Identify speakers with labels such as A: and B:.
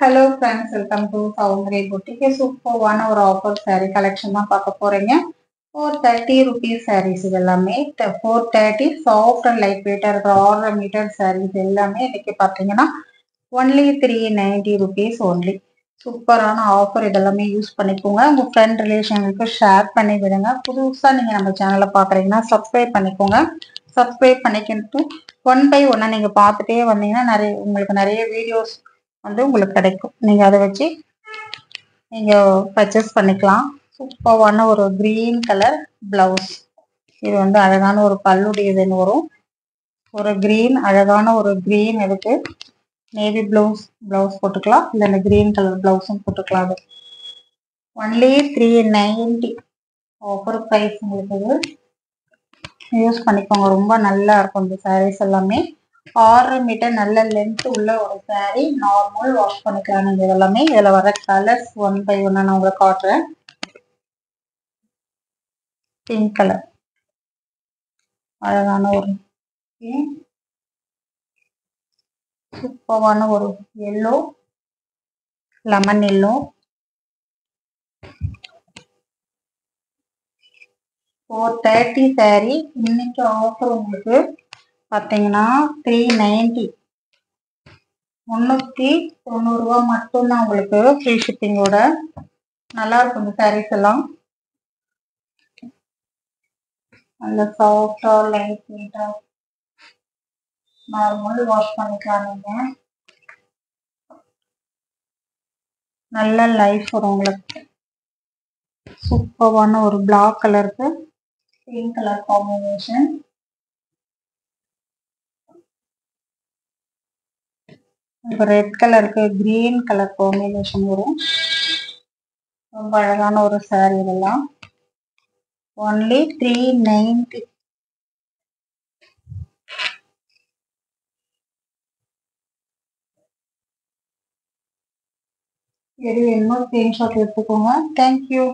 A: Hello friends, welcome to Soundari boutique. சூப்பர்வான ஒரு offer saree collection தான் பார்க்க போறீங்க. 430 ருபீஸ் sarees இது எல்லாமே. 430 சாஃப்ட் அண்ட் லைட் வெயிட்டாக இருக்கிற 6 மீட்டர் sarees எல்லாமே இன்னைக்கு பார்த்தீங்கன்னா ஒன்லி 390 ருபீஸ் ஒன்லி. சூப்பரான ஆஃபர், இதெல்லாமே யூஸ் பண்ணிக்கோங்க. உங்கள் ஃப்ரெண்ட் ரிலேஷனுக்கு ஷேர் பண்ணி விடுங்க. புதுசாக நீங்கள் நம்ம சேனலை பார்க்குறீங்கன்னா சப்ஸ்கிரைப் பண்ணிக்கோங்க. சப்ஸ்கிரைப் பண்ணிக்கிட்டு ஒன் பை ஒன்னாக நீங்கள் பார்த்துட்டே வந்தீங்கன்னா உங்களுக்கு நிறைய வீடியோஸ் உங்களுக்கு கிடைக்கும். நீங்கள் அதை வச்சு நீங்கள் பர்ச்சேஸ் பண்ணிக்கலாம். சூப்பரான ஒரு க்ரீன் கலர் ப்ளவுஸ். இது அழகான ஒரு பல்லு டிசைன் வரும். ஒரு க்ரீன், அழகான ஒரு க்ரீன் இருக்கு. நேவி ப்ளவுஸ் போட்டுக்கலாம், இல்லை இந்த க்ரீன் கலர் ப்ளவுஸும் போட்டுக்கலாம். அது ஒன்லி 390 ஆஃபர் ப்ரைஸ். உங்களுக்கு யூஸ் பண்ணிக்கோங்க, ரொம்ப நல்லா இருக்கும் இந்த சாரீஸ் எல்லாமே. 6 மீட்டர் நல்ல லென்த் உள்ள ஒரு சாரீ. நார்மல் வாஷ் பண்ணிக்கலாம் நீங்கள். இதெல்லாமே இதில் வர கலர்ஸ் ஒன் பை ஒன்னா நான் உங்களுக்கு காட்டுறேன். பிங்க் கலர், அழகான ஒரு சூப்பரான ஒரு எல்லோ, லெமன் எல்லோ, 430 சாரீ. இன்னைக்கு ஆஃபர் உங்களுக்கு பார்த்தீங்கன்னா 390, 390 ரூபா மட்டும்தான் உங்களுக்கு, ஃப்ரீ ஷிப்பிங்கோட. நல்லா இருக்கும் இந்த சாரீஸ் எல்லாம். நல்ல சாஃப்டா லைட் வெயிட்டா, நார்மல் வாஷ் பண்ணிக்கலாம் நீங்க. நல்ல லைஃப் வரும் உங்களுக்கு. சூப்பரான ஒரு பிளாக் கலருக்கு பிங்க் கலர் காம்பினேஷன். ரெட் கலருக்கு கிரீன் கலர் காம்பினேஷன் வரும். ரொம்ப அழகான ஒரு சாரி. இதெல்லாம் ஒன்லி 390. எது வேணுமோ ஸ்கிரீன்ஷாட் எடுத்துக்கோங்க. தேங்க்யூ.